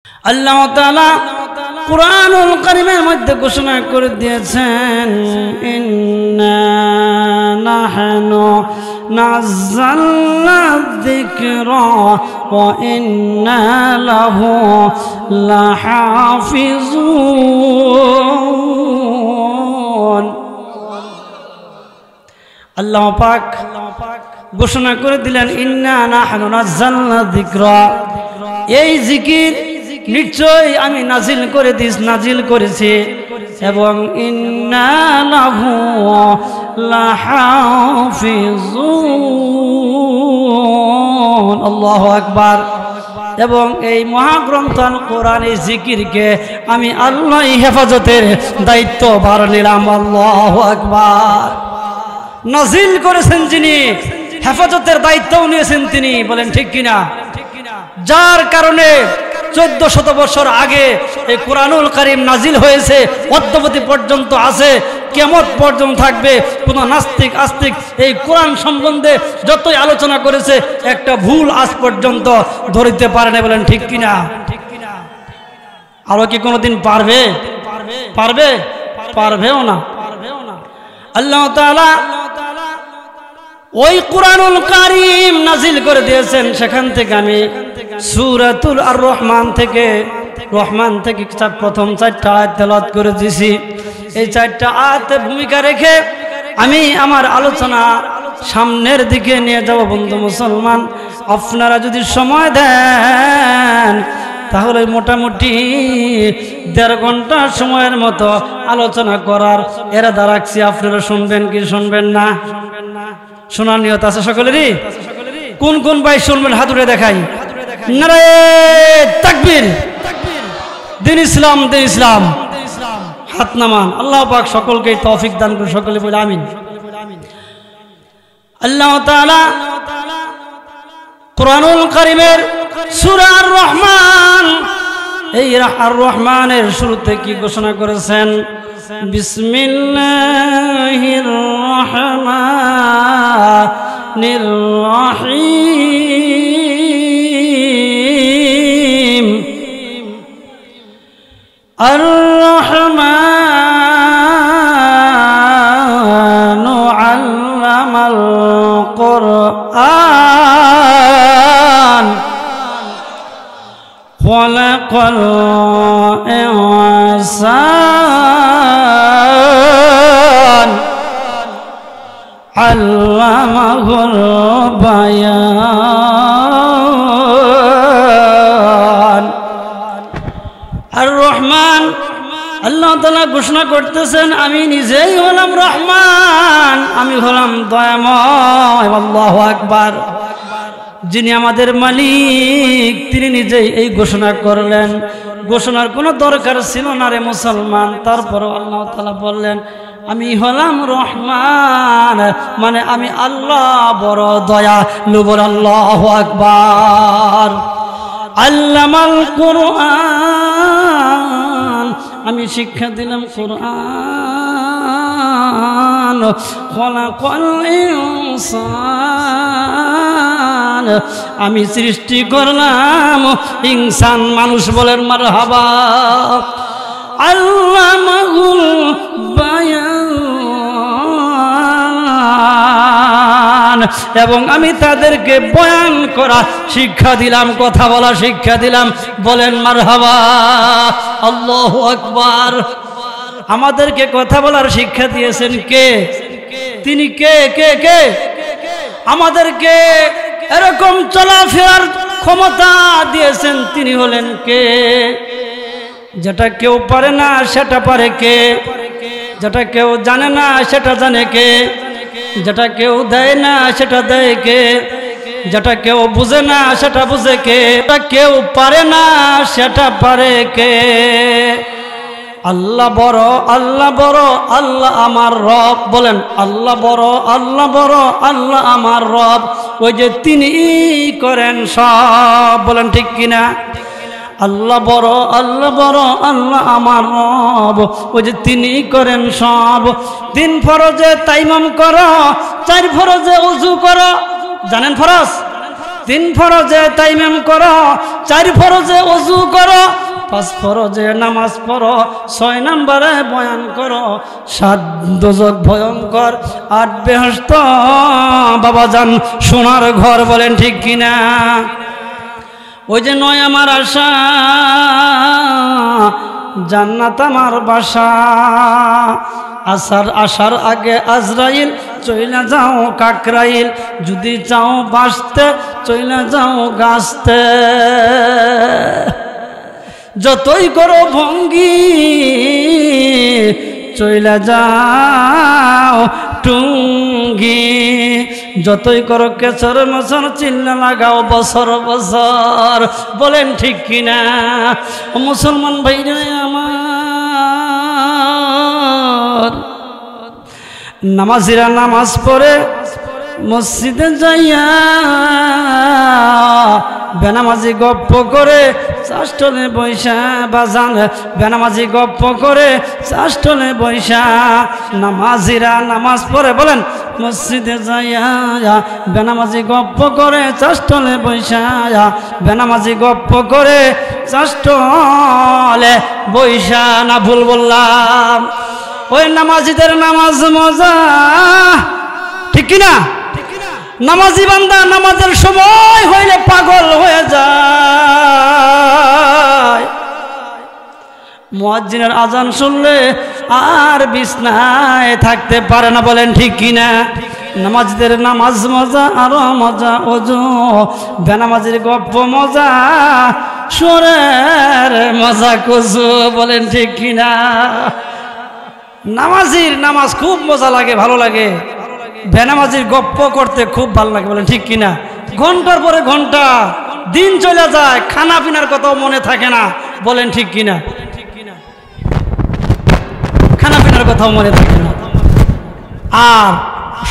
আল্লাহ তাআলা কুরআনুল কারীমের মধ্যে ঘোষণা করে দিয়েছেন, ইন্না নাহনু নাযালনা যিকরা ওয়া ইন্না লাহু লাহাফিজুন। আল্লাহ পাক ঘোষণা করে দিলেন, ইন্না নাহনু নাযালনা যিকরা, এই জিকির নিশ্চয় আমি নাজিল করেছি এবং ইন্না লাহু লাহাফিজুন। আল্লাহু আকবার। এবং এই মহাগ্রন্থ আল কোরআন, এই জিকিরকে আমি আল্লাহ হেফাজতের দায়িত্ব ভার নিলাম। আল্লাহু আকবার। নাজিল করেছেন যিনি, হেফাজতের দায়িত্বও নিয়েছেন তিনি, বলেন ঠিক কিনা? যার কারণে 1400 বছর আগে এই কুরআনুল কারীম নাজিল হয়েছে, অদ্যাবধি পর্যন্ত আছে, কিয়ামত পর্যন্ত থাকবে। কোন নাস্তিক আস্তিক এই কোরআন সম্বন্ধে যতই আলোচনা করেছে, একটা ভুল আজ পর্যন্ত ধরিতে পারে না, বলেন ঠিক কিনা? আরো কি কোনোদিন পারবে? পারবেও না। আল্লাহ তাআলা ওই কুরআনুল কারীম নাজিল করে দিয়েছেন। সেখান থেকে আমি সূরাতুল আর রহমান থেকে প্রথম 4টা আয়াত তেলাওয়াত করে দিয়েছি। এই 4টা আয়াতে ভূমিকা রেখে আমি আমার আলোচনা সামনের দিকে নিয়ে যাব। বন্ধু মুসলমান, আপনারা যদি সময় দেন তাহলে মোটামুটি 1.5 ঘন্টা সময়ের মতো আলোচনা করার এরাদা রাখছি। আপনারা শুনবেন কি শুনবেন না? শোনার নিয়ত আছে সকলেরই? কোন কোন ভাই শুনবেন হাত উঠে দেখাই। নারায়ে তাকবীর। দিন ইসলাম, দিন ইসলাম। হাত নামান। আল্লাহ পাক সকলকে তৌফিক দান করুন, সকলে বলে আমিন। আল্লাহ তাআলা কুরআনুল কারীমের সূরা আর রহমান, এই আর রহমানের শুরুতে কি ঘোষণা করেছেন? বিসমিল্লাহির রহমানির রহিম। আর রহমানু আল্লামাল কুরআন খালাকাল ইনসান আল্লামাহুল বায়ান। আর রহমান, আল্লাহ তাআলা ঘোষণা করতেছেন, আমি নিজেই হলাম রহমান, আমি হলাম দয়াময়। আল্লাহু আকবার। যিনি আমাদের মালিক, তিনি নিজেই এই ঘোষণা করলেন। ঘোষণার কোনো দরকার ছিল না রে মুসলমান। তারপরও আল্লাহ তাআলা বললেন, আমি হলাম রহমান, মানে আমি আল্লাহ বড় দয়ালু। বল আল্লাহু আকবার। আল্লামাল কুরআন, আমি শিক্ষা দিলাম কুরআন। খালাকাল ইনসান, আমি সৃষ্টি করলাম ইনসান, মানুষ। বলেন মারহাবা। আল্লামাহুল বায়ান, এবং আমি তাদেরকে বয়ান করা শিক্ষা দিলাম, কথা বলা শিক্ষা দিলাম। বলেন মারহাবা। আল্লাহু আকবার। আমাদেরকে কথা বলার শিক্ষা দিয়েছেন কে? তিনি কে? কে কে আমাদেরকে এরকম চলাফেরার ক্ষমতা দিয়েছেন? তিনি হলেন কে? যেটা কেউ পারে না সেটা পারে কে? যেটা কেউ জানে না সেটা জানে কে? যেটা কেউ দেয় না সেটা দেয় কে? যেটা কেউ বুঝে না সেটা বুঝে কে? যেটা কেউ পারে না সেটা পারে কে? আল্লাহ বড়, আল্লাহ বড়, আল্লাহ আমার রব। বলেন আল্লাহ বড়, আল্লাহ বড়, আল্লাহ আমার রব। ওই যে তিনি করেন সব। বলেন ঠিক কিনা? আল্লাহ বড়, আল্লাহ বড়, আল্লাহ আমার রব। ওই যে তিনি করেন সব। 3 ফরজে তাইমাম করো, 4 ফরজে ওযু করো। জানেন ফরজ? 3 ফরজে তাইমাম করো, 4 ফরজে ওযু করো, 5 ফরজে নামাজ পড়ো, 6 নম্বরে বয়ান করো, 7 দোজখ ভয়ঙ্কর, 8 বেহেশত বাবাজান সোনার ঘর। বলেন ঠিক কিনা? ওই যে 9 আমার আশা, জান্নাত আমার বাসা, আসার আগে আজরাইল চইলা যাও কাকরাইল, যদি চাও বাঁচতে চইলা যাও গাছতে, যতই করো ভঙ্গি চইলা যাও টুঙ্গি, যতই করো কেচর মচর চিল্লা লাগাও বছর বছর। বলেন ঠিক কিনা? মুসলমান ভাইরা আমার, নামাজিরা নামাজ পড়ে মসজিদে যাইয়া বেনামাজি গপ্প করে চাষ্টলে বৈশা বাজান, বেনামাজি গপ্প করে চাষ্টলে বৈশা। নামাজিরা নামাজ পড়ে বলেন মসজিদে যাইয়া বেনামাজি গপ্প করে চাষ্টলে বৈশা, বেনামাজি গপ্প করে চাষ্টলে বৈশা। না ভুল বললাম? ওই নামাজিদের নামাজ মজা, ঠিক কিনা? নামাজি বান্দা নামাজের সময় হইলে পাগল হয়ে যায়, মুয়াজ্জিনের আজান শুনলে আর বিছনায় থাকতে পারে না। বলেন ঠিক কিনা? নামাজিদের নামাজ মজা, আরো মজা ওযু, বেনামাজির গপ্প মজা, সুরের মজা কুসু। বলেন ঠিক কিনা? নামাজির নামাজ খুব মজা লাগে, ভালো লাগে, বেনামাজির গপ্প করতে খুব ভালো লাগে। বলেন ঠিক কিনা? ঘন্টার পরে ঘন্টা দিন চলে যায়, খানা পিনার কথাও মনে থাকে না। বলেন ঠিক কিনা? খানা পিনার কথাও মনে থাকে না। আর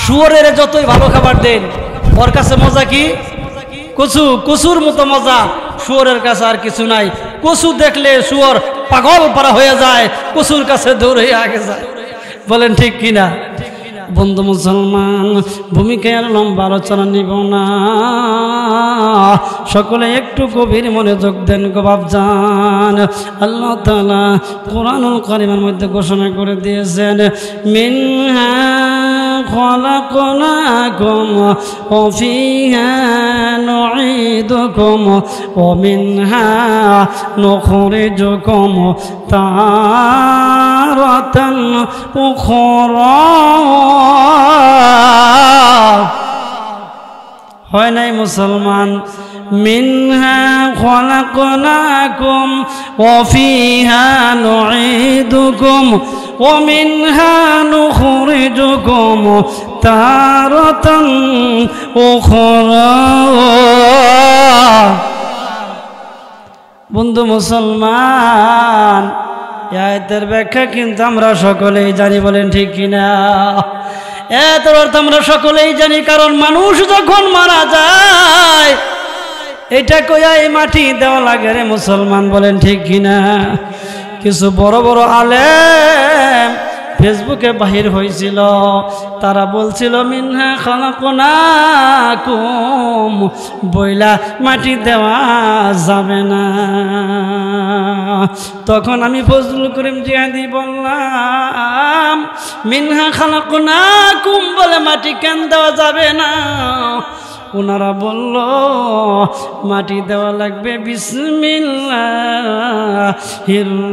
শুয়োরের যতই ভালো খাবার দেন, ওর কাছে মজা কি? কচু, কচুর মতো মজা শুয়োরের কাছে আর কিছু নাই। কচু দেখলে শুয়োর পাগল পারা হয়ে যায়, কচুর কাছে দৌড়ে আগে যায়। বলেন ঠিক কিনা? বন্ধু মুসলমান, ভূমিকায় আর লম্বা আলোচনা নিব না, সকলে একটু গভীর মনোযোগ দেন গো বাপজান। আল্লাহ তাআলা কোরআনুল কারীমের মধ্যে ঘোষণা করে দিয়েছেন, মিনহা খলাকনাকুম ওয়া ফিহা নুঈদুকুম ওয়া মিনহা নুখরিজুকুম তারাতান উখরা। হয় নাই মুসলমান? মিনহা খলাকনাকুম ওয়া ফিহা নুঈদুকুম ওয়া মিনহা নুখরিজুকুম তারাতান উখরা। বন্ধু মুসলমান, আয়াতের ব্যাখ্যা কিন্তু আমরা সকলেই জানি। বলেন ঠিক কিনা? এত অর্থ আমরা সকলেই জানি, কারণ মানুষ যখন মারা যায় এটা কইয়া এই মাটি দেওয়া লাগে রে মুসলমান। বলেন ঠিক কিনা? কিছু বড় বড় আলেম ফেসবুকে বাহির হয়েছিল, তারা বলছিল মিনহা খালাকনাকুম বইলা মাটি দেওয়া যাবে না। তখন আমি ফজলুল করিম জিহাদি বললাম, মিনহা খালাকনাকুম বলে মাটি কেন দেওয়া যাবে না? ওনারা বলল মাটি দেওয়া লাগবে বিসমিল্লাহির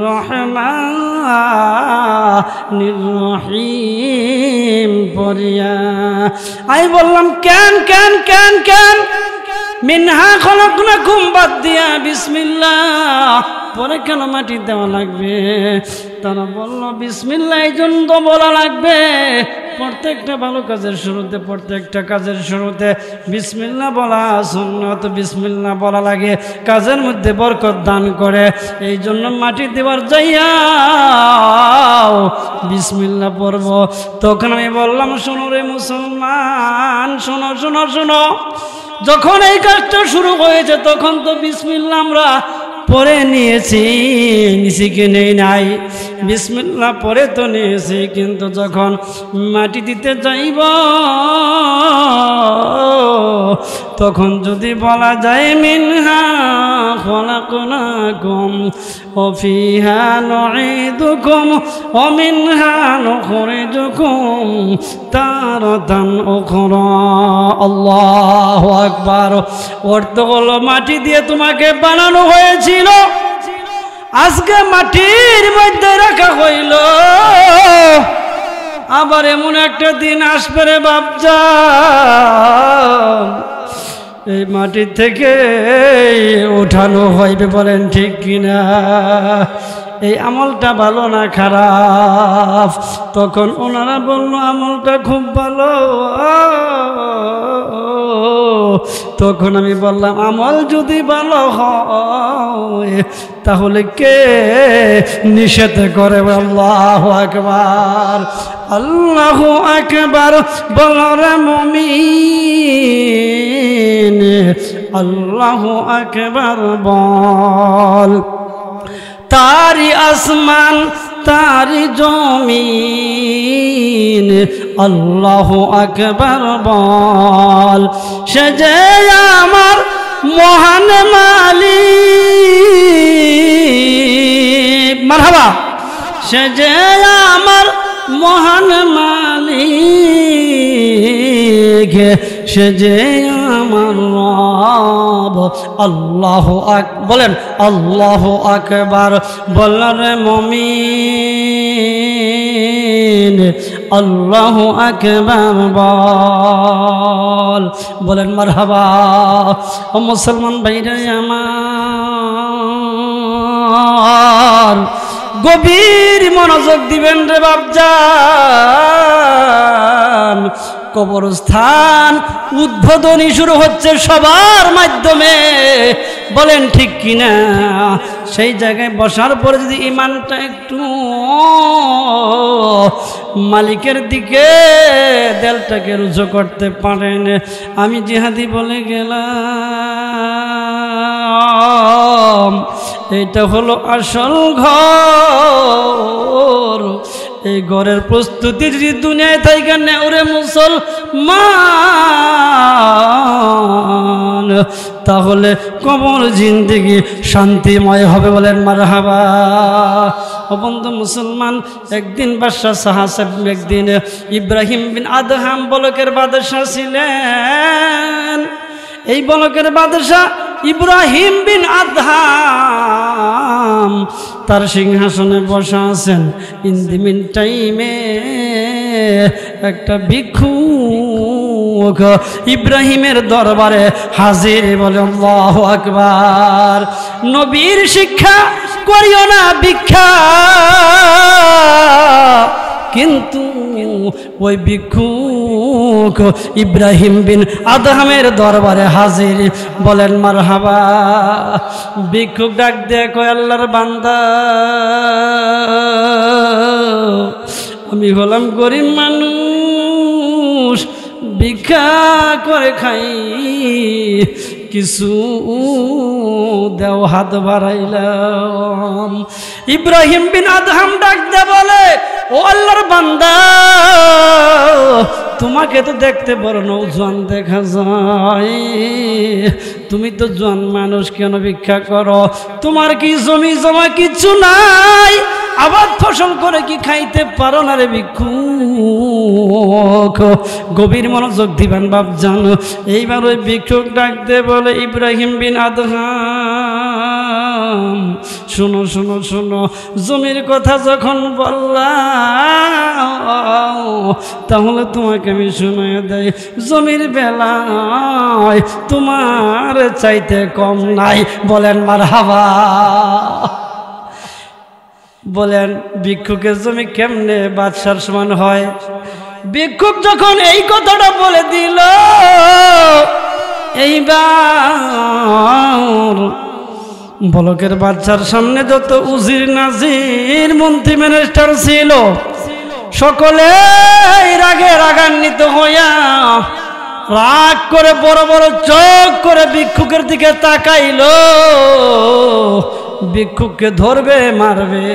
রহমানির রহিম পড়িয়া। আমি বললাম কেন কেন কেন কেন মিনহা খলাকনাকুম বাদ দিয়া বিসমিল্লাহ পরে কেন মাটি দেওয়া লাগবে? তারা বলল বিসমিল্লাহ এই জন্য বলা লাগবে, প্রত্যেকটা ভালো কাজের শুরুতে, প্রত্যেকটা কাজের শুরুতে বিসমিল্লাহ বলা সুন্নাত। বিসমিল্লাহ বলা লাগে, কাজের মধ্যে বরকত দান করে। এই জন্য মাটি দেওয়ার যাইয়া বিসমিল্লাহ পড়ব। তখন আমি বললাম, শোনো রে মুসলমান, শোনো শোনো শোনো, যখন এই কাজটা শুরু হয়েছে তখন তো বিসমিল্লাহ আমরা পরে নিয়েছি, নিছি কি নেই নাই, বিসমিল্লাহ পরে তো নিয়েছি, কিন্তু যখন মাটি দিতে যাইব তখন যদি বলা যায় মিনহা খলাকনাকুম ওয়া ফিহা নুঈদুকুম ওয়া মিনহা নুখরিজুকুম তারাতান উখরা। আল্লাহু আকবার। অর্থ হলো মাটি দিয়ে তোমাকে বানানো হয়েছিল, আজকে মাটির মধ্যে রাখা হইল, আবার এমন একটা দিন আসবে রে বাপজান এই মাটির থেকে উঠানো হইবে। বলেন ঠিক কিনা? এই আমলটা ভালো না খারাপ? তখন ওনারা বলল আমলটা খুব ভালো। তখন আমি বললাম আমল যদি ভালো হয় তাহলে কে নিষেধ করে? আল্লাহু আকবার, আল্লাহু আকবার। বলরে মুমিন আল্লাহু আকবার বল। তারি আসমান তারি জমিন আল্লাহু আকবার বল। সে যে আমার মহান মালিক, মারহাবা। সে যে আমার মহান মালিক, সে যে আমার রব। আল্লাহু আকবার বলেন, আল্লাহু আকবার। বললেন মুমিন আল্লাহু আকবার বল। বলেন মারহাবা। ও মুসলমান ভাইরা আমার, গভীর মনোযোগ দিবেন রে বাপজান। কবরস্থান উদ্বোধনী শুরু হচ্ছে সবার মাধ্যমে, বলেন ঠিক কিনা? সেই জায়গায় বসার পরে যদি ইমানটা একটু মালিকের দিকে দেলটাকে রুজু করতে পারেন, আমি জিহাদি বলে গেলাম এইটা হলো আসল ঘর। এই ঘরের প্রস্তুতি যদি দুনিয়ায় থাইকা নেওরে মুসলমান, তাহলে কবর জিন্দেগি শান্তিময় হবে। বলেন মারহাবা। ও বন্ধু মুসলমান, একদিন বাদশাহ সাহাব একদিন ইব্রাহিম বিন আদহাম বলকের বাদশাহ ছিলেন। এই বলকের বাদশাহ ইব্রাহিম বিন আদহাম তার সিংহাসনে বসা আছেন। ইন দি মিন টাইমে একটা ভিক্ষুক ইব্রাহিমের দরবারে হাজির। বলে আল্লাহু আকবার। নবীর শিক্ষা করিও না ভিক্ষা, কিন্তু ওই ভিক্ষুক ইব্রাহিম বিন আদহামের দরবারে হাজির। বলেন মারহাবা। ভিক্ষুক ডাক দিয়ে কয় আল্লাহর বান্দা, আমি হলাম গরিব মানুষ, ভিক্ষা করে খাই, কিছু দেও, হাত বাড়াইলাম। ইব্রাহিম বিন আদহাম ডাক দে বলে, ও আল্লাহর বান্দা, তোমাকে তো দেখতে বড় নৌজওয়ান দেখা যায়, তুমি তো জোয়ান মানুষ, কেন ভিক্ষা করো? তোমার কি জমি জমা কিছু নাই? আবাদ ফসল করে কি খাইতে পারো না রে ভিক্ষুক? গভীর মনোযোগ দিবেন বাপজান। এইবার ওই ভিক্ষুক ডাক দে বলে, ইব্রাহিম বিন আদহাম শোনো শোনো শোনো, জমির কথা যখন বললাম তাহলে তোমাকে আমি শুনিয়ে দেই, জমির বেলায় তোমার চাইতে কম নাই। বলেন মারহাবা। বলেন ভিক্ষুকের জমি কেমনে বাদশার সমান হয়? ভিক্ষুক যখন এই কথাটা বলে দিল, এইবার বলকের বাচ্চার সামনে যত উজির নাজির মন্ত্রী মিনিস্টার ছিল, সকলে রাগে রাগান্বিত হইয়া রাগ করে বড় বড় চোখ করে ভিক্ষুকের দিকে তাকাইলো। ভিক্ষুককে ধরবে মারবে,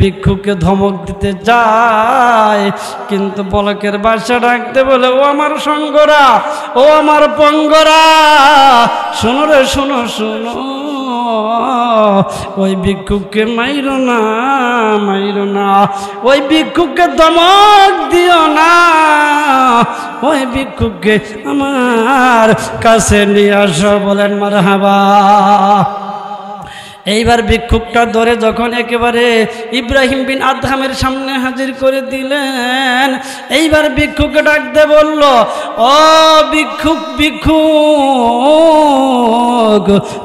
ভিক্ষুককে ধমক দিতে যায়, কিন্তু পলকের বাদশা ডাকতে বলে, ও আমার সঙ্গরা, ও আমার পঙ্গরা, শোনো রে শোনো শোনো, ওই ভিক্ষুককে মাইরো না, মাইরো না, ওই ভিক্ষুককে ধমক দিও না, ওই ভিক্ষুককে আমার কাছে নিয়ে আসো। বলেন মারহাবা। এইবার ভিক্ষুকটা ধরে যখন একেবারে ইব্রাহিম বিন আদহামের সামনে হাজির করে দিলেন, এইবার ভিক্ষুককে ডাকতে বলল, ও ভিক্ষুক, ভিক্ষুক,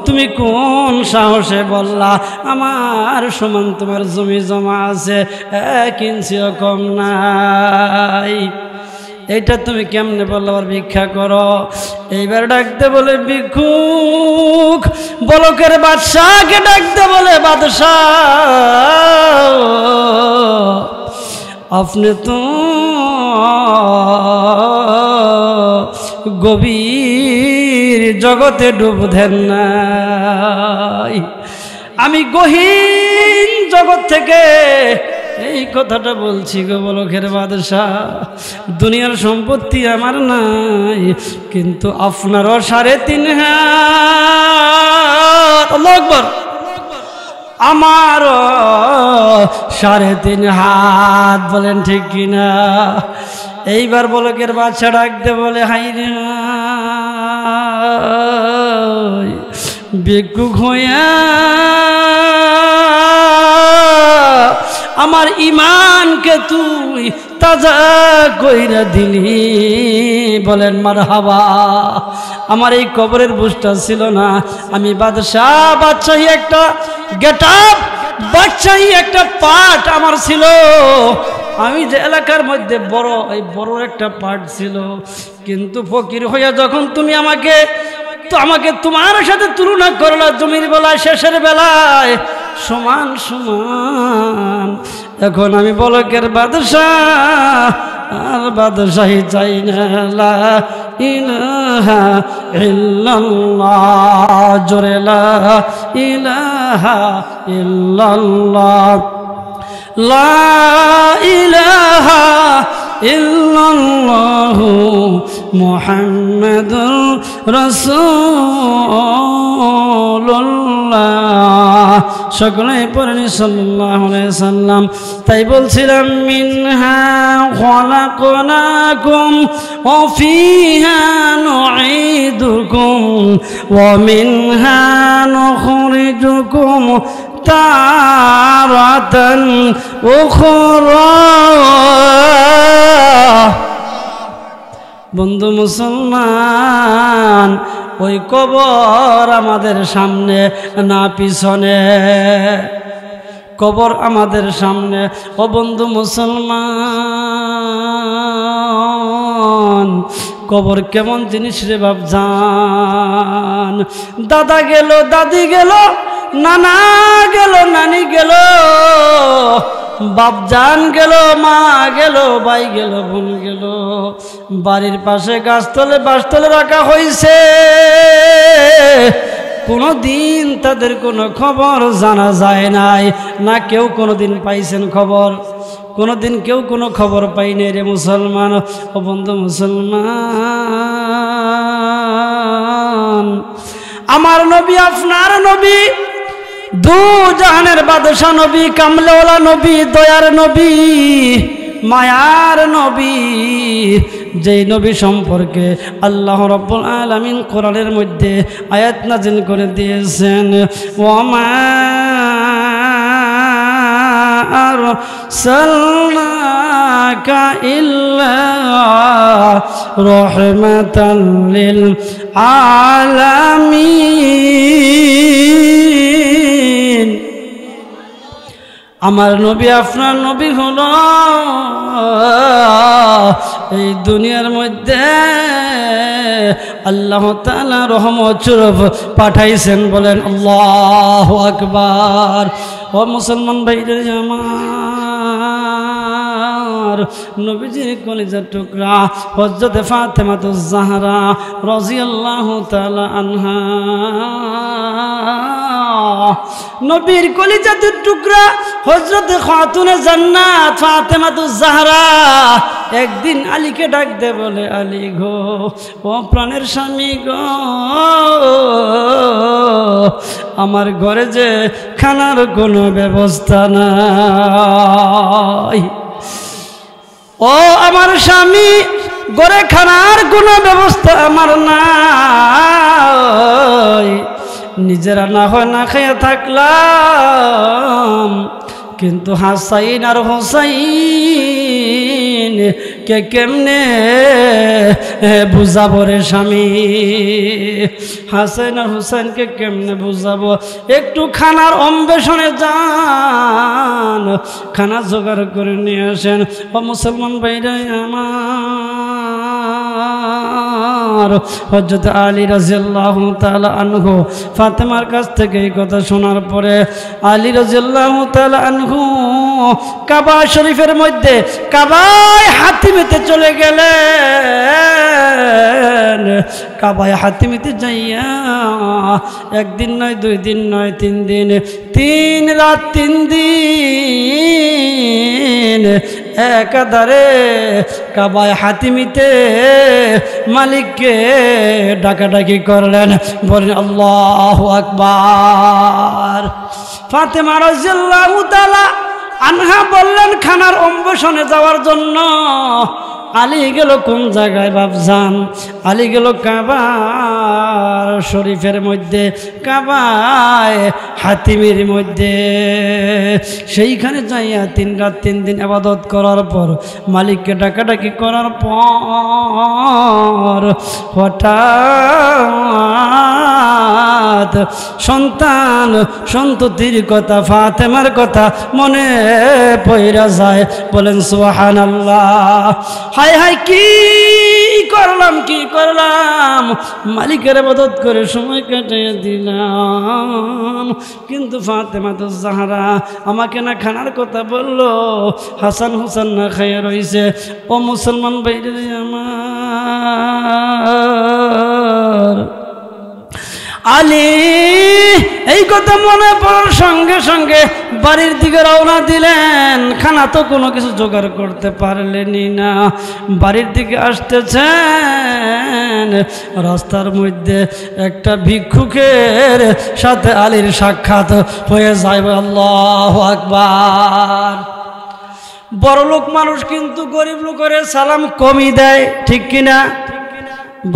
তুমি কোন সাহসে বললা আমার সমান তোমার জমি জমা আছে, 1 ইঞ্চিও কম নাই, এইটা তুমি কেমনে বললো আর ভিক্ষা করো? এইবার ডাকতে বলে ভিক্ষুক বলকের বাদশাকে ডাকতে বলে, বাদশাহ আপনি তো গভীর জগতে ডুব দেন নাই, আমি গহীন জগৎ থেকে এই কথাটা বলছি গো বলকের বাদশাহ। দুনিয়ার সম্পত্তি আমার নাই, কিন্তু আপনারও 3.5 হাত, আল্লাহু আকবার, আমারও 3.5 হাত। বলেন ঠিক কিনা? এইবার বলকের বাদশা ডাকতে বলে, হাই রে ভিক্ষুক হইয়া আমার ইমানকে তুই তাজা কইরা দিলি। বলেন মারহাবা। আমার এই কবরের বুঝটা ছিল না, আমি বাদশাহী একটা গেটআপ, বাদশাহী একটা পাঠ আমার ছিল, আমি যে এলাকার মধ্যে বড় একটা পাঠ ছিল, কিন্তু ফকির হইয়া যখন তুমি আমাকে তোমার সাথে তুলনা করলা জমির বেলায়, শেষের বেলায় সমান সমান, এখন আমি বলকের বাদশাহ আর বাদশাহী চাই না। লা ইলাহা ইল্লাল্লাহ, জোরে লা ইলাহা ইল্লাল্লাহ, লা ইলাহা ইল্লাল্লাহু মুহাম্মাদুর রাসূলুল্লাহ। সকলে পড়েন সাল্লাল্লাহু আলাইহি সাল্লাম। তাই বলছিলাম, মিনহা খালাকনাকুম ওয়া ফিহা নুঈদুকুম ওয়া মিনহা নুখরিজুকুম তারাতান উখরা। বন্ধু মুসলমান, ওই কবর আমাদের সামনে না পিছনে, কবর আমাদের সামনে। ও বন্ধু মুসলমান, কবর কেমন জিনিস রে বাপজান। দাদা গেল, দাদি গেল, নানা গেল, নানি গেল, বাপজান গেল, মা গেল, ভাই গেল, বোন গেল, বাড়ির পাশে গাছতলে বাঁশতলে রাখা হয়েছে, কোনোদিন তাদের কোনো খবর জানা যায় নাই, না কেউ কোনোদিন পাইছেন খবর, কোনোদিন কেউ কোনো খবর পাইনি রে মুসলমান। ও বন্ধু মুসলমান, আমার নবী, আপনার নবী, দু জাহানের বাদশা নবী, কামলেওয়ালা নবী, দয়ার নবী, মায়ার নবী, যেই নবী সম্পর্কে আল্লাহ রাব্বুল আলামিন কোরআনের মধ্যে আয়াত নাযিল করে দিয়েছেন, ওয়ামা আরসালনাকা ইল্লা রাহমাতাল লিল আলামিন। আমার নবী, আপনার নবী হলো এই দুনিয়ার মধ্যে আল্লাহ তাআলা রহমত স্বরূপ পাঠাইছেন। বলেন আল্লাহু আকবার। ও মুসলমান ভাইদের আমার, আমার নবীজির কলিজার টুকরা হযরত ফাতেমাতুজ জাহরা রাদিয়াল্লাহু তাআলা আনহা, নবীর কলিজার টুকরা হযরত খাতুনে জান্নাত ফাতেমাতুজ জাহরা একদিন আলীকে ডাক দে বলে, আলী গো, ও প্রাণের স্বামী গো, আমার ঘরে যে খানার কোনো ব্যবস্থা নাই। ও আমার স্বামী, ঘরে খানার কোনো ব্যবস্থা আমার নাই, নিজেরা না হয় না খেয়ে থাকলাম, কিন্তু হাসাইন আর হোসাইন কে কেমনে বুঝাবো রে স্বামী, হাসাইন আর হোসাইনকে কেমনে বুঝাবো? একটু খানার অন্বেষণে যান, খানা জোগাড় করে নিয়ে আসেন। ও মুসলমান ভাইরা আমার, হযরত আলী রাদিয়াল্লাহু তাআলা আনহু ফাতেমার কাছ থেকে এই কথা শোনার পরে আলী রাদিয়াল্লাহু তাআলা আনহু কাবা শরীফের মধ্যে কাবায় হাতিমেতে চলে গেলেন। কাবায় হাতিমেতে যাইয়া একদিন নয়, 2 দিন নয়, 3 দিন, 3 রাত 3 দিন একাধারে কাবায় হাতিমিতে মালিককে ডাকাডাকি করলেন, বলেন আল্লাহু আকবার। ফাতেমা রাদিয়াল্লাহু তাআলা আনহা বললেন খানার অন্বেষণে যাওয়ার জন্য। আলী গেল কোন জায়গায় বাপজান? আলী গেল কাবা শরীফের মধ্যে, কাবায় হাতিমের মধ্যে। সেইখানে যাইয়া 3 রাত 3 দিন ইবাদত করার পর, মালিককে ডাকাডাকি করার পর হঠাৎ সন্তান সন্ততির কথা, ফাতেমার কথা মনে পড়া যায়। বলেন সুবহানাল্লাহ। হায় হায়, কি করলাম, কি করলাম, মালিকের ইবাদত করে সময় কাটিয়ে দিলাম, কিন্তু ফাতেমাতুজ জাহরা আমাকে না খানার কথা বললো, হাসান হুসেন না খাইয়া রইছে। ও মুসলমান ভাইরে আমার, আলী এই কথা মনে পড়ার সঙ্গে সঙ্গে বাড়ির দিকে রওনা দিলেন। খানা তো কোনো কিছু জোগাড় করতে পারলেনই না, বাড়ির দিকে আসতেছেন। রাস্তার মধ্যে একটা ভিক্ষুকের সাথে আলীর সাক্ষাৎ হয়ে যায়। আল্লাহু আকবার। বড় লোক মানুষ কিন্তু গরিব লোকের সালাম কমই দেয়, ঠিক কিনা?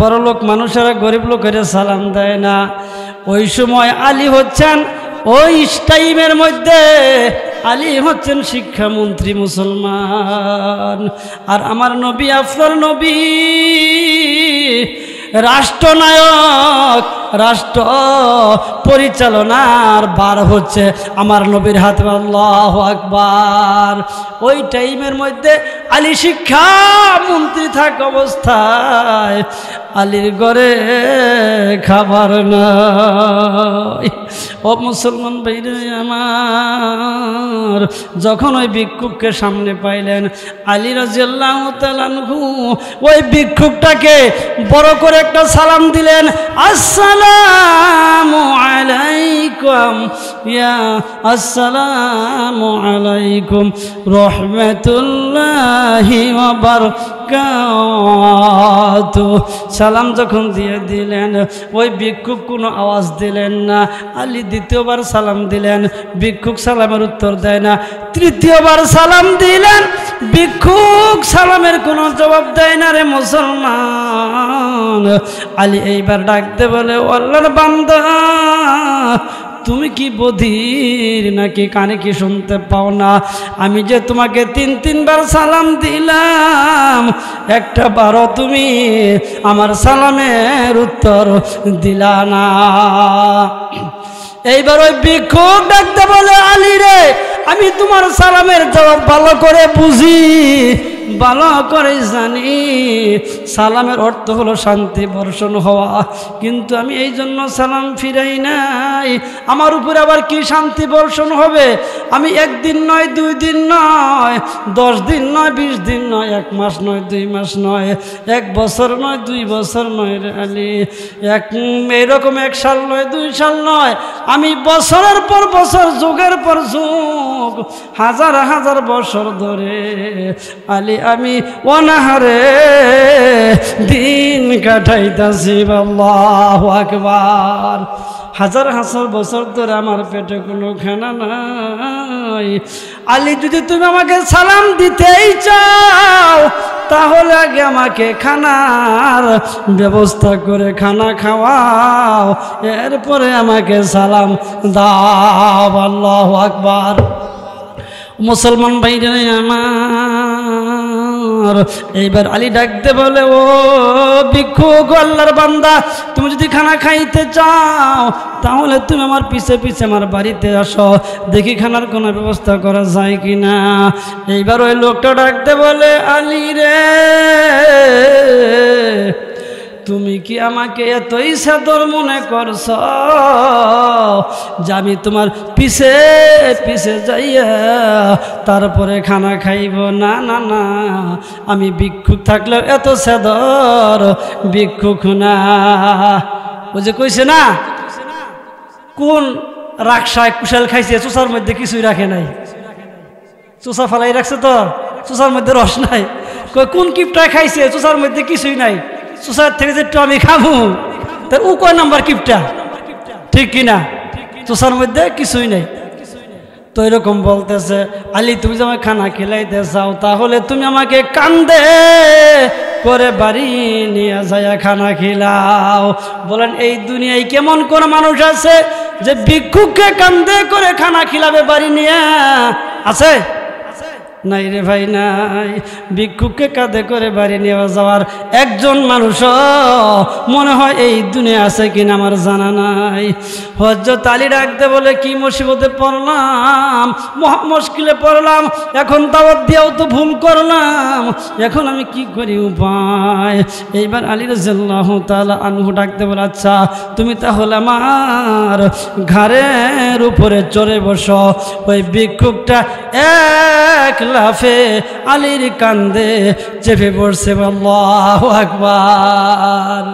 বড় লোক মানুষেরা গরিব লোকের সালাম দেয় না। ওই সময় আলী হচ্ছেন, ওই টাইমের মধ্যে আলী হচ্ছেন শিক্ষামন্ত্রী মুসলমান। আর আমার নবী, আপনার নবী রাষ্ট্রনায়ক, রাষ্ট্র পরিচালনার বার হচ্ছে আমার নবীর হাতে। আল্লাহু আকবার। ওই টাইমের মধ্যে আলী শিক্ষামন্ত্রী থাকা অবস্থায় আলীর ঘরে খাবার নাই। ও মুসলমান ভাইরে আমার, যখন ওই ভিক্ষুককে সামনে পাইলেন, আলী রাদিয়াল্লাহু তাআলা আনহু ওই ভিক্ষুকটাকে বড় করে একটা সালাম দিলেন। আসসালামু আলাইকুম ইয়া, আসসালামু আলাইকুম রাহমাতুল্লাহি ওয়া বারাকাতুহু। সালাম যখন দিয়ে দিলেন, ওই ভিক্ষুক কোনো আওয়াজ দিলেন না। আলী দ্বিতীয়বার সালাম দিলেন, ভিক্ষুক সালামের উত্তর দেয় না। তৃতীয়বার সালাম দিলেন, ভিক্ষুক সালামের কোনো জবাব দেয় না। রে মুসলমান, আলী এইবার ডাকতে বলে, আল্লাহর বান্দা, তুমি কি বধির নাকি? কানে কি শুনতে পাও না? আমি যে তোমাকে 3-3বার সালাম দিলাম, একটা বারও তুমি আমার সালামের উত্তর দিলা না। এইবার ওই ভিক্ষুক ডাকতে বলে, আলী রে, আমি তোমার সালামের জবাব ভালো করে বুঝি, ভালো করে জানি সালামের অর্থ হলো শান্তি বর্ষণ হওয়া, কিন্তু আমি এই জন্য সালাম ফিরাই নাই। আমার উপরে আবার কি শান্তি বর্ষণ হবে? আমি একদিন নয়, 2 দিন নয়, 10 দিন নয়, 20 দিন নয়, 1 মাস নয়, 2 মাস নয়, 1 বছর নয়, 2 বছর নয় রে আলী, এরকম 1 সাল নয়, 2 সাল নয়, আমি বছরের পর বছর, যুগের পর যুগ, হাজার হাজার বছর ধরে আলী আমি অনাহারে দিন কাটাইতাছি। আল্লাহু আকবার। হাজার হাজার বছর ধরে আমার পেটে কোনো খানা নাই। আলী যদি তুমি আমাকে সালাম দিতেই চাও তাহলে আগে আমাকে খানার ব্যবস্থা করে খানা খাওয়াও, এরপরে আমাকে সালাম দাও। আল্লাহু আকবার। মুসলমান ভাইরা আমার, এইবার আলী ডাকতে বলে, ও ভিক্ষুক, আল্লাহর বান্দা, তুমি যদি খানা খাইতে চাও তাহলে তুমি আমার পিছে পিছে আমার বাড়িতে আসো, দেখি খানার কোনো ব্যবস্থা করা যায় কিনা। এইবার ওই লোকটা ডাকতে বলে, আলী রে, তুমি কি আমাকে এতই সাদর মনে করছ যে আমি তোমার পিছে পিছে যাইয়া তারপরে খানা খাইব? না না না, আমি ভিক্ষুক থাকলেও এত সাদর ভিক্ষুক না। ও যে কইছে না, কোন রাকসায় কুশাল খাইছে, চোষার মধ্যে কিছুই রাখে নাই, চোষা ফালাই রাখছে তো, চোষার মধ্যে রস নাই। কোন কিপটায় খাইছে, চোষার মধ্যে কিছুই নাই, চোষার থেকে যে একটু আমি খাবো, তার ও কয় নাম্বার কিপটা, ঠিক কিনা? চোষার মধ্যে কিছুই নাই। তো এরকম বলতেছে, আলী তুমি যে আমাকে খানা খেলাইতে চাও তাহলে তুমি আমাকে কান্দে করে বাড়ি নিয়ে যায় খানা খিলাও। বলেন এই দুনিয়ায় কেমন কোন মানুষ আছে যে ভিক্ষুককে কান্দে করে খানা খিলাবে বাড়ি নিয়ে? আছে? নাই রে ভাই, নাই। ভিক্ষুককে কাঁধে করে বাড়ি নিয়ে যাওয়ার একজন মানুষ মনে হয় এই দুনিয়া আছে কিনা আমার জানা নাই। হযরত আলী ডাকতে বলে, কি মুসিবতে পড়লাম, মহা মুশকিলে পড়লাম, এখন দাওয়াত দিয়েও তো ভুল করলাম, এখন আমি কি করি উপায়? এইবার আলী রাদিয়াল্লাহু তাআলা আনহু ডাকতে বলে, আচ্ছা তুমি তাহলে আমার ঘাড়ের উপরে চড়ে বসো। ওই ভিক্ষুকটা এক লাফে আলীর কান্দে চেপে পড়ছে। আল্লাহু আকবার।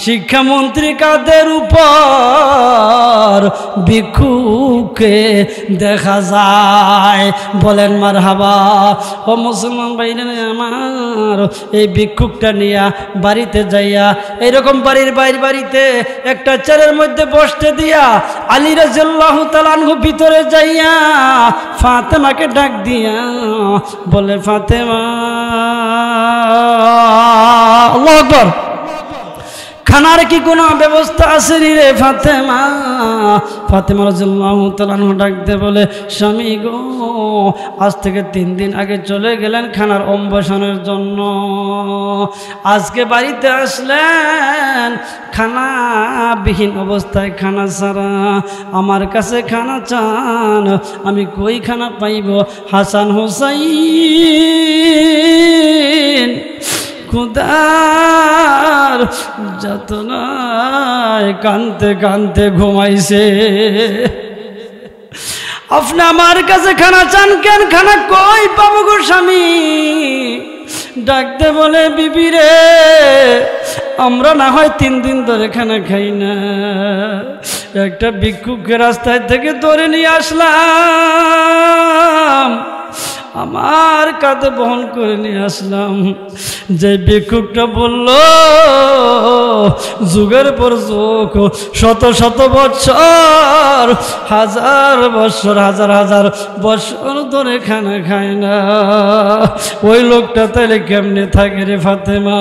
শিক্ষামন্ত্রী কাদের উপর ভিক্ষুককে দেখা যায়, বলেন মারহাবা। ও মুসলমান ভাইরা আমার, এই ভিক্ষুকটা নিয়ে বাড়িতে যাইয়া এইরকম বাড়িতে একটা চেয়ারের মধ্যে বসতে দিয়া আলী রাদিয়াল্লাহু তাআলা আনহু ভিতরে যাইয়া ফাতেমাকে ডাক দিয়া বলে, ফাতেমা, আল্লাহু আকবার, খানার কি কোনো ব্যবস্থা আছে রে ফাতেমা? ফাতেমা রাদিয়াল্লাহু তাআলা আনহা ডাকতে বলে, স্বামী গো, আজ থেকে 3 দিন আগে চলে গেলেন খানার অম্বসানের জন্য, আজকে বাড়িতে আসলেন খানাবিহীন অবস্থায়, খানা ছাড়া। আমার কাছে খানা চান, আমি কই খানা পাইব? হাসান হুসাইন খুদার যাতনায় কানতে কানতে ঘুমাইছে। আপনি আমার কাছে খানা চান কেন? খানা কই পাবো গো স্বামী? ডাকতে বলে, বিবি রে, আমরা না হয় 3 দিন ধরে খানা খাই না, একটা ভিক্ষুককে রাস্তায় থেকে ধরে নিয়ে আসলাম, আমার কাঁধে বহন করে নিয়ে আসলাম। যে ভিক্ষুকটা বলল যুগের পর যুগ, শত শত বছর, হাজার বছর, হাজার হাজার বছর ধরে খানা খায় না, ওই লোকটা তাহলে কেমনে থাকে রে ফাতেমা?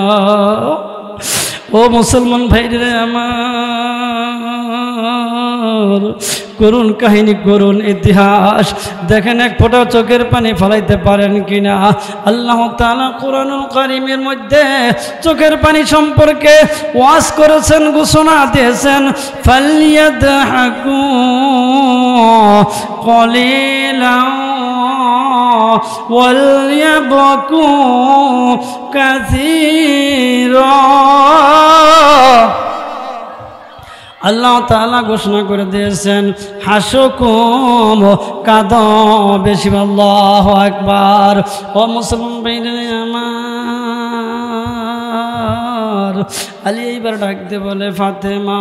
ও মুসলমান ভাইরে আমার, করুন কাহিনী, করুন ইতিহাস, দেখেন এক ফোঁটা চোখের পানি ফলাইতে পারেন কিনা। আল্লাহ তাআলা কুরআনুল কারীমের মধ্যে চোখের পানি সম্পর্কে ওয়াজ করেছেন, ঘোষণা দিয়েছেন, ফালইয়াদহাকু কলিলান وَلْيَبْكُوا كَثِيرًا আল্লাহ তাআলা ঘোষণা করে দিয়েছেন হাসুকুম কাঁদো বেশি আল্লাহু আকবার। ও মুসলমান ভাইরা আমার, আলী এইবার ডাকতে বলে ফাতেমা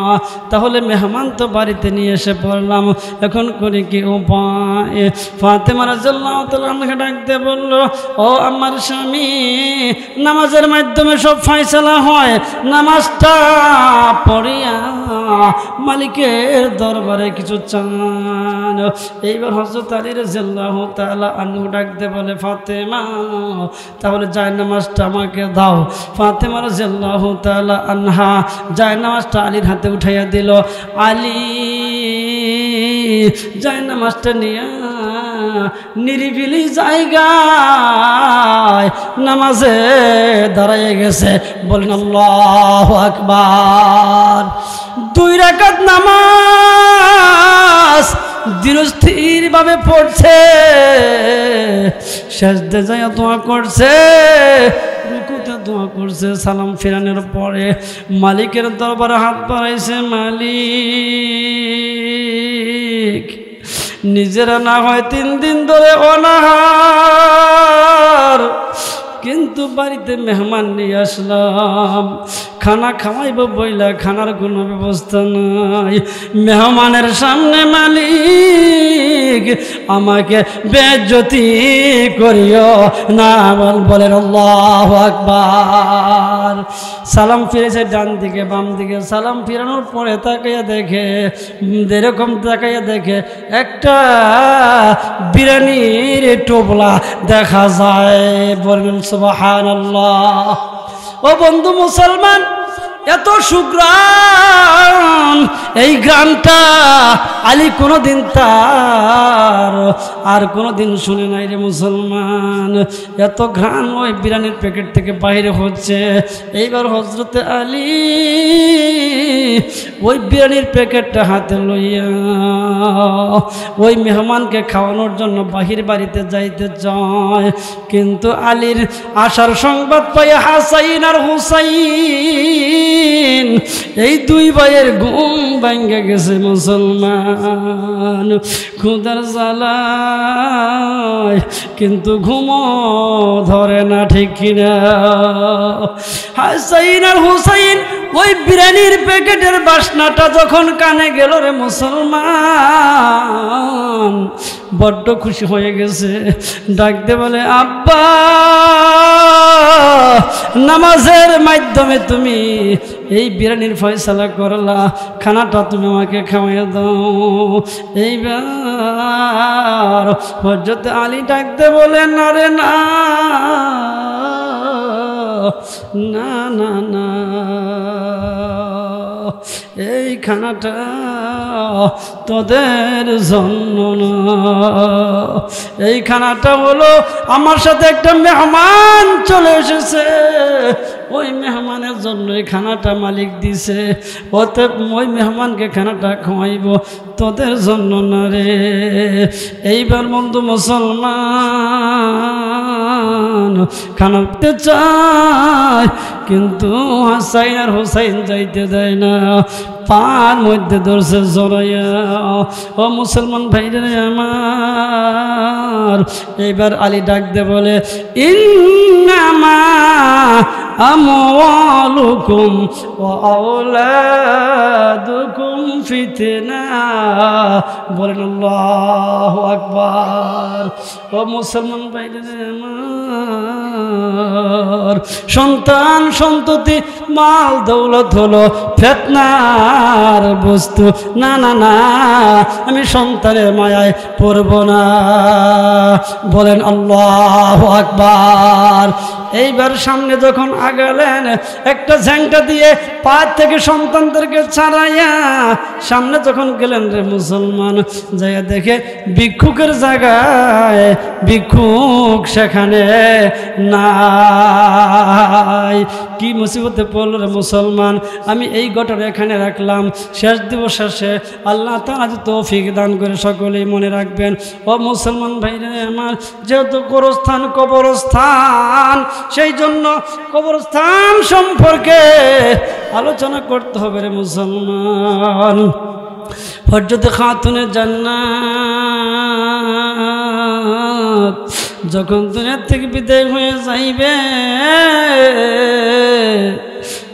তাহলে মেহমান তো বাড়িতে নিয়ে এসে পড়লাম, এখন করে কি উপায়? ফাতেমা রাদিয়াল্লাহু তাআলা আমাকে ডাকতে বলল ও আমার স্বামী, নামাজের মাধ্যমে সব ফয়সালা হয়, নামাজটা পড়িয়া মালিকের দরবারে কিছু চান। এইবার হযরত আলী রাদিয়াল্লাহু তাআলা আনহু ডাকতে বলে ফাতেমা তাহলে জায়নামাজটা আমাকে দাও। ফাতেমা রাদিয়াল্লাহু তাআলা আনহা জায়নামাজটা আলীর হাতে উঠাইয়া দিল। আলী জায়নামাজটা নিয়ে নিরিবিলি জায়গায় নামাজে দাঁড়াইয়া গেছে। বলেন আল্লাহু আকবার। 2 রাকাত নামাজ ধীরস্থির ভাবে পড়ছে, সেজদে যায় দোয়া করছে, রুকুতে দোয়া করছে। সালাম ফিরানোর পরে মালিকের দরবারে হাত বাড়াইছে। মালিক নিজেরা না হয় 3 দিন ধরে অনাহার, কিন্তু বাড়িতে মেহমান নিয়ে আসলাম, খানা খাওয়াইব বইলা খানার কোনো ব্যবস্থা নাই। মেহমানের সামনে মালিক আমাকে বেজ্জতি করিও না। বলেন আল্লাহু আকবার। সালাম ফিরেছে ডান দিকে বাম দিকে, সালাম ফিরানোর পরে তাকাইয়া দেখে, এরকম তাকাইয়া দেখে একটা বিরিয়ানির টোপলা দেখা যায়। বলেন সুবহানাল্লাহ। ও বন্ধু মুসলমান, এত সুগ্রাম, এই গ্রামটা আলী কোনোদিন তার আর কোনোদিন শুনে নাই রে মুসলমান। এত ঘ্রাণ ওই বিরিয়ানির প্যাকেট থেকে বাইরে হচ্ছে। এইবার হযরতে আলী ওই বিরিয়ানির প্যাকেটটা হাতে লইয়া ওই মেহমানকে খাওয়ানোর জন্য বাহির বাড়িতে যাইতে চায়, কিন্তু আলীর আসার সংবাদ পাইয়া হাসাইন আর হুসাইন এই 2 ভাইয়ের ঘুম ভাঙ্গে গেছে মুসলমান। খুদার জ্বালায় কিন্তু ঘুমও ধরে না, ঠিক কিনা? হাসাইন আর হুসাইন ওই বিরিয়ানির প্যাকেটের বাসনাটা যখন কানে গেল রে মুসলমান, বড্ড খুশি হয়ে গেছে। ডাকতে বলে আব্বা, নামাজের মাধ্যমে তুমি এই বিরিয়ানির ফয়সালা করলা, খানাটা তুমি আমাকে খাওয়াইয়া দাও। এইবার হযরত আলী ডাকতে বলে না রে না, না না না, এই খানাটা তোদের জন্য না, এই খানাটা হলো আমার সাথে একটা মেহমান চলে এসেছে, ওই মেহমানের জন্য এই খানাটা মালিক দিছে, অতএব ওই মেহমানকে খানাটা খাওয়াইব, তোদের জন্য না রে। এইবার বন্ধু মুসলমান খানা পেতে চায়, কিন্তু হাসাইন আর হুসাইন যাইতে দেয় না, পার মধ্যে ধরছে জড়াইয়া। ও মুসলমান ভাইরা আমার, এইবার আলী ডাক দে বলে ইন্নামা আমওয়ালুকুম ওয়া আওলাদুকুম ফিতনা। বলেন আল্লাহু আকবার। ও মুসলমান ভাইরা আমার, সন্তান সন্ততি মাল দৌলত হলো ফিতনার বস্তু। না না না, আমি সন্তানের মায়ায় পড়ব না। বলেন আল্লাহু আকবার। এইবার সামনে যখন আগালেন, একটা ঝ্যাংটা দিয়ে পা থেকে সন্তানদেরকে ছাড়াইয়া সামনে যখন গেলেন রে মুসলমান, যাইয়া দেখে ভিক্ষুকের জায়গায় ভিক্ষুক সেখানে নাই। কি মুসিবতে পড়ল রে মুসলমান। আমি এই ঘটনা এখানে রাখলাম। শেষ দিবস শেষে আল্লাহ তাআলা যদি তৌফিক দান করে সকলেই মনে রাখবেন। ও মুসলমান ভাইরা আমার, যেহেতু কবরস্থান, সেই জন্য কবরস্থান সম্পর্কে আলোচনা করতে হবে রে মুসলমান। হযরত খাতুনে জান্নাত যখন দুনিয়া থেকে বিদায় হয়ে যাইবে,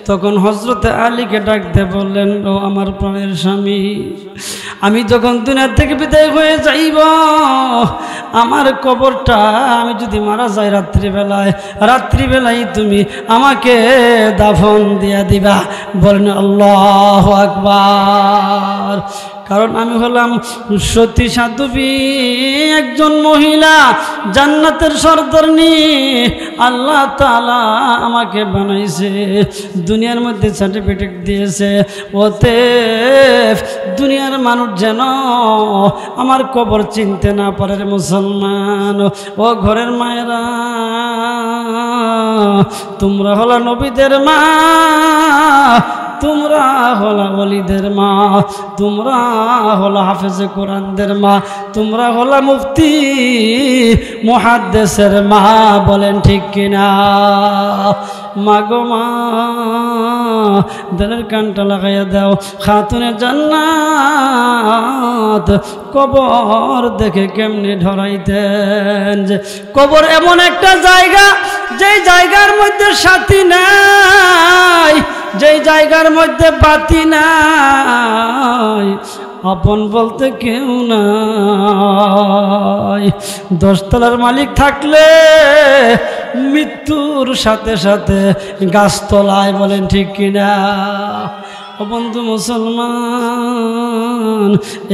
তখন হযরতে আলীকে ডাকতে বললেন, ও আমার প্রাণের স্বামী, আমি যখন দুনিয়া থেকে বিদায় হয়ে যাইব, আমার কবরটা আমি যদি মারা যাই রাত্রিবেলায় তুমি আমাকে দাফন দিয়া দিবা। বলেন আল্লাহু আকবার। কারণ আমি হলাম সতী সাধবী, একজন মহিলা, জান্নাতের সরদারনি। আল্লাহ তাআলা আমাকে বানাইছে, দুনিয়ার মধ্যে সার্টিফিকেট দিয়েছে। অতএব দুনিয়ার মানুষ যেন আমার কবর চিনতে না পারে রে মুসলমান। ও ঘরের মায়েরা, তোমরা হলো নবীদের মা, তোমরা হলো ওলিদের মা, তোমরা হলো হাফেজে কোরআনদের মা, তোমরা হলো মুফতি মুহাদ্দিসের মা। বলেন ঠিক কিনা? মা গো মা, দিলের কানটা লাগাইয়া দাও। খাতুনে জান্নাত কবর দেখে কেমনে ধরাইতেন যে কবর এমন একটা জায়গা, যেই জায়গার মধ্যে সাথী নাই, যেই জায়গার মধ্যে বাতি নাই, আপন বলতে কেউ নাই। 10 তলার মালিক থাকলে মৃত্যুর সাথে সাথে গাছতলায়। বলেন ঠিক কিনা? ও বন্ধু মুসলমান,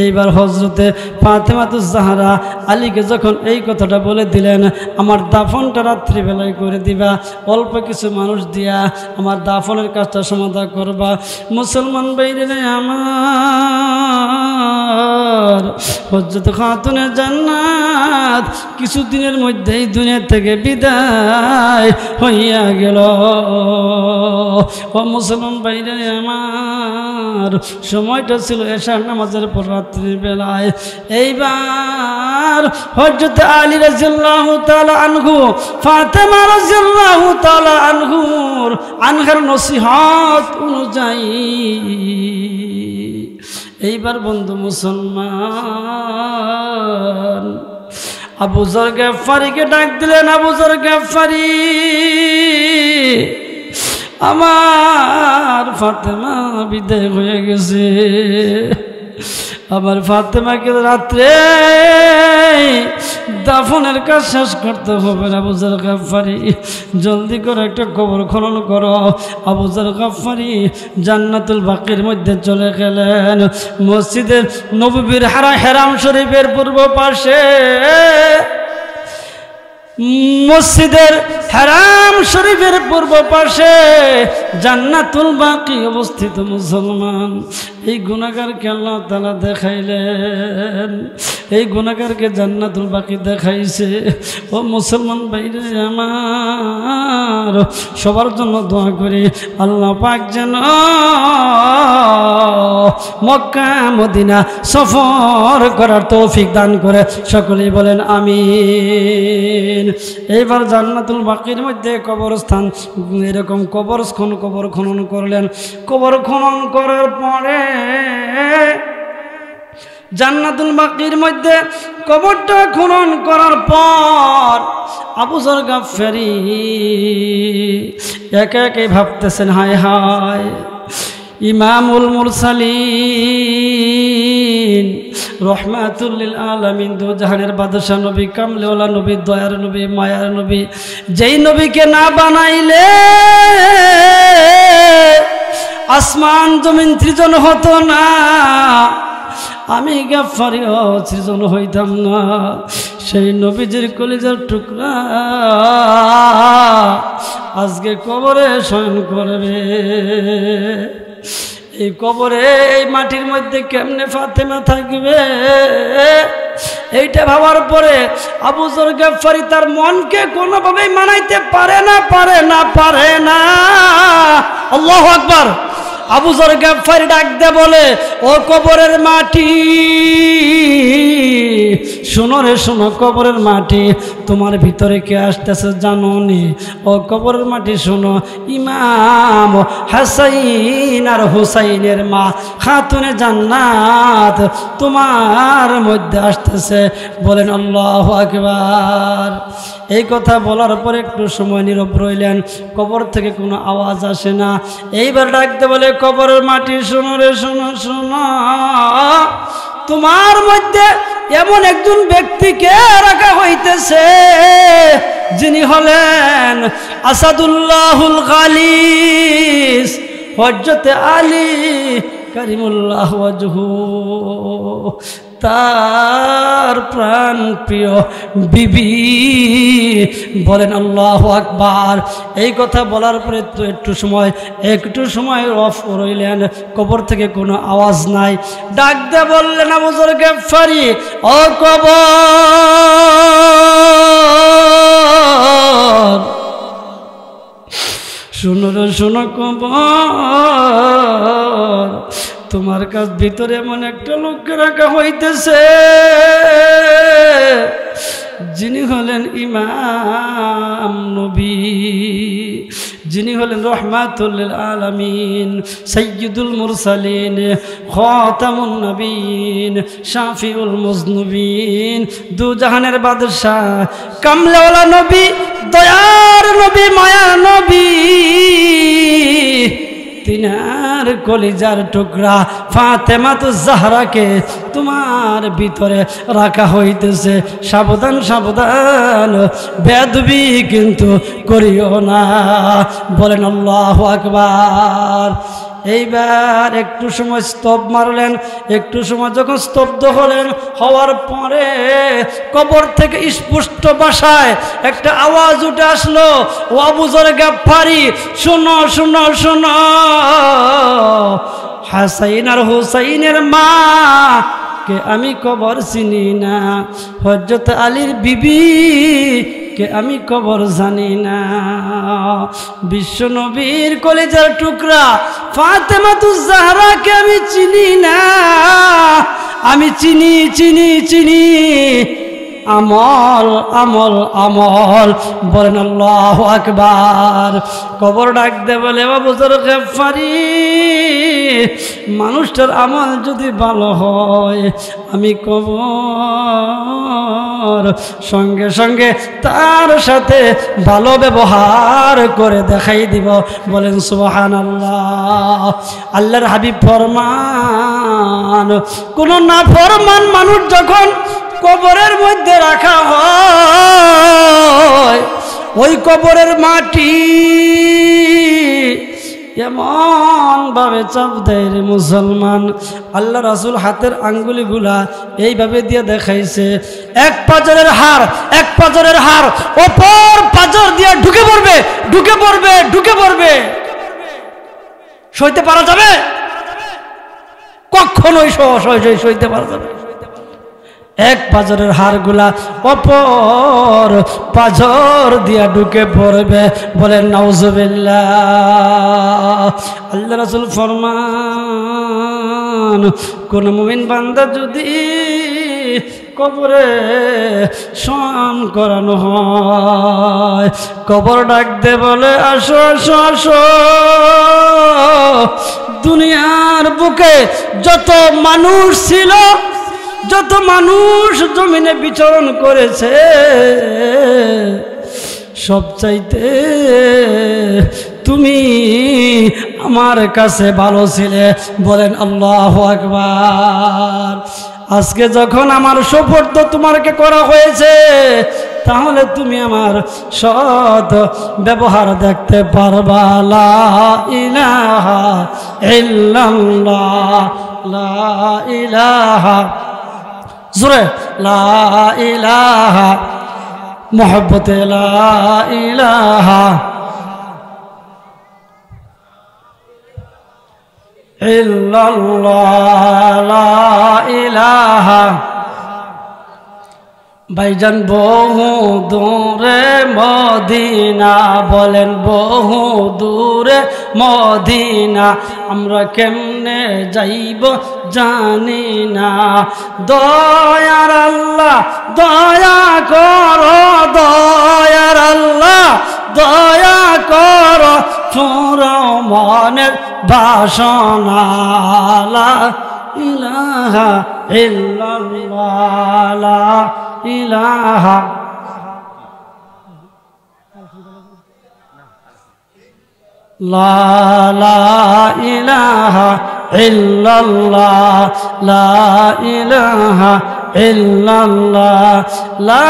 এইবার হযরতে ফাতেমাতুজ জাহরা আলীকে যখন এই কথাটা বলে দিলেন, আমার দাফনটা রাত্রিবেলায় করে দিবা, অল্প কিছু মানুষ দিয়া আমার দাফনের কাজটা সমাধান করবা। মুসলমান ভাইরা আমার, হযরত খাতুনে জান্নাত কিছুদিনের মধ্যেই দুনিয়া থেকে বিদায় হইয়া গেল। ও মুসলমান ভাইরা আমার, সময়টা ছিল এশার নামাজের পর রাত্রিবেলায়। এইবার হযরত আলী রাদিয়াল্লাহু তাআলা আনহু, ফাতেমা রাদিয়াল্লাহু তাআলা আনহার নসিহত অনুযায়ী এইবার বন্ধু মুসলমান আবু যর গফফারিকে ডাক দিলেন। আবু যর গফফারি, আমার ফাতেমা বিদায় হয়ে গেছে, আমার ফাতেমাকে রাত্রে দাফনের কাজ শেষ করতে হবে। আবু যর গফফারি, জলদি করে একটা কবর খনন করো। আবু যর গফফারি জান্নাতুল বাকির মধ্যে চলে গেলেন। মসজিদের নববীর হেরাম শরীফের পূর্ব পাশে, মসজিদের হারাম শরীফের পূর্ব পাশে জান্নাতুল বাকি অবস্থিত। মুসলমান, এই গুনাহগারকে আল্লাহ তাআলা দেখাইলেন, এই গুনাহগারকে জান্নাতুল বাকি দেখাইছে। ও মুসলমান ভাইরা আমার, সবার জন্য দোয়া করি, আল্লাহ পাক যেন মক্কা মদিনা সফর করার তৌফিক দান করে। সকলেই বলেন আমিন। এইবার জান্নাতুল বাকির মধ্যে কবরস্থান, এরকম কবর খনন করলেন। কবর খনন করার পরে জান্নাতুল বাকির মধ্যে কবরটা খনন করার পর আবু যর গফফারি একা একাই ভাবতেছেন, হায় হায়, ইমামুল মুরসালিন রহমাতুল লিল আলামিন, দু জাহানের বাদশাহ নবী, কামলেওয়ালা নবী, দয়ার নবী, মায়ার নবী, যেই নবীকে না বানাইলে আসমান জমিন সৃজন হতো না, আমি গফফারিও সৃজন হইতাম না। সেই নবীজির কলিজার টুকরা আজকে কবরে শয়ন করবে। এই কবরে এই মাটির মধ্যে কেমনে ফাতেমা থাকবে, এইটা ভাবার পরে আবু যর গফফারি তার মনকে কোনোভাবেই মানাইতে পারে না। আল্লাহু আকবার। আবু যর গফফারি ডাক দে বলে, ও কবরের মাটি, শোনো রে শোনো, কবরের মাটি, তোমার ভিতরে কে আসতেছে জানো নি? ও কবরের মাটি শোনো, ইমাম হাসাইন আর হুসাইনের মা খাতুনে জান্নাত তোমার মধ্যে আসতেছে। বলেন আল্লাহু আকবার। এই কথা বলার পর একটু সময় নীরব রইলেন, কবর থেকে কোনো আওয়াজ আসে না। এইবার ডাকতে বলে, কবরের মাটি শোনো রে শোনো শোনো, তোমার মধ্যে এমন একজন ব্যক্তিকে রাখা হইতেছে যিনি হলেন আসাদুল্লাহুল গালিস, হযরতে আলী কারিমুল্লাহ ওয়াজহু, তার প্রাণ প্রিয় বিবি। বলেন আল্লাহু আকবার। এই কথা বলার পরে তো একটু সময় অফ রইলেন, কবর থেকে কোনো আওয়াজ নাই। ডাক দে বললেন, আবু যর গফফারি, ও কবর শোনো রে শোনো, কবর তোমার কাছ ভিতরে এমন একটা লোককে রাখা হইতেছে যিনি হলেন ইমাম নবী, যিনি হলেন রহমাতুল লিল আলামিন, সাইয়্যিদুল মুরসালিন, খাতামুন নবীন, শাফিউল মুজনুবিন, দু জাহানের বাদশা, কামলেওয়ালা নবী, দয়ার নবী, মায়ার নবী, তিনার কলিজার টুকরা ফাতেমাতুজ জাহরাকে তোমার ভিতরে রাখা হইতেছে। সাবধান সাবধান, বেয়াদবি কিন্তু করিও না। বলেন আল্লাহু আকবার। এইবার একটু সময় স্তব মারলেন, একটু সময় যখন স্তব্ধ হলেন, হওয়ার পরে কবর থেকে স্পষ্ট ভাষায় একটা আওয়াজ উঠে আসলো, ও আবু যর গফফারি শোনো শোনো শোনো, হাসাইন আর হুসাইনের মা কে আমি কবর চিনি না, হযরত আলীর বিবি কে আমি কবর জানি না, বিশ্ব নবীর কলিজার টুকরা ফাতেমাতুজ জাহরাকে আমি চিনি না, আমি চিনি চিনি চিনি আমল আমল আমল। বলেন আল্লাহু আকবার। কবর ডাক দে বলে, আবু যর গফফারি, মানুষটার আমল যদি ভালো হয় আমি কবর সঙ্গে সঙ্গে তার সাথে ভালো ব্যবহার করে দেখাই দিব। বলেন সুবহানাল্লাহ। আল্লাহর হাবিব ফরমান, কোন নাফরমান মানুষ যখন কবরের মধ্যে রাখা হয়, ওই কবরের মাটি এমন ভাবে চাপ দেয় রে মুসলমান, আল্লাহ রাসূল হাতের আঙ্গুলিগুলা এইভাবে দিয়ে দেখাইছে, এক পাজরের হাড় অপর পাজর দিয়ে ঢুকে পড়বে। সইতে পারা যাবে? কখনোই সইতে পারা যাবে। এক পাজরের হাড়গুলা অপর পাজর দিয়া ঢুকে পড়বে। বলেন নাউজুবিল্লাহ। আল্লাহ রাসূল ফরমান, কোন মুমিন বান্দা যদি কবরে শয়ন করানো হয়, কবর ডাক দে বলে, আসো আসো আসো, দুনিয়ার বুকে যত মানুষ ছিল, যত মানুষ জমিনে বিচরণ করেছে, সবচাইতে তুমি আমার কাছে ভালো ছিলে। বলেন আল্লাহু আকবার। আজকে যখন আমার সুপুর্দ তোমাকে করা হয়েছে, তাহলে তুমি আমার সৎ ব্যবহার দেখতে পারবা। লা ইলাহা ইল্লাল্লাহ, লা ইলাহা, জোরে লা ইলাহা, মুহাব্বতে লা ইলাহা ইল্লাল্লাহ লা ইলাহা ভাইজান বহু দূরে মদিনা বলেন বহু দূরে মদিনা আমরা কেমনে যাইব জানি না দয়ার আল্লাহ দয়া করো দয়ার আল্লাহ দয়া করো পুরো মনের বাসনা লা ইলাহা ইল্লাল্লাহ লা ইলাহা লা ইলাহা ইল্লাল্লাহ লা ইলাহা ইল্লাল্লাহ লা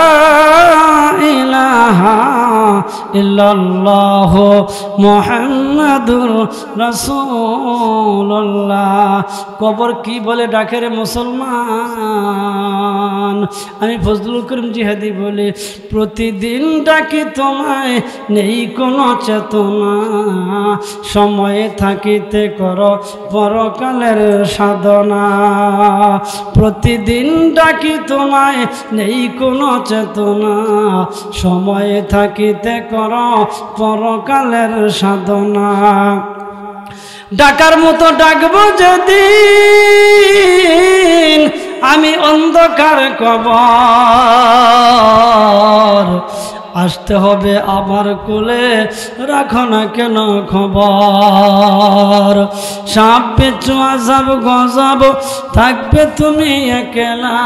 ইলাহা ইল্লাল্লাহ মুহাম্মাদুর রাসূলুল্লাহ। কবর কি বলে ডাকে রে মুসলমান? আমি ফজলুল করিম জিহাদি বলে প্রতিদিন ডাকি তোমায় নেই কোনো চেতনা সময়ে থাকিতে করো পরকালের সাধনা প্রতিদিন ডাকি তোমায় নেই কোনো চেতনা সময়ে থাকিতে করো পরকালের সাধনা ডাকার মতো ডাকবো যেদিন আমি অন্ধকার কবর আসতে হবে আমার কোলে রাখো না কেন খবর সাপ বিচ্ছু আযাব গজব থাকবে তুমি একলা।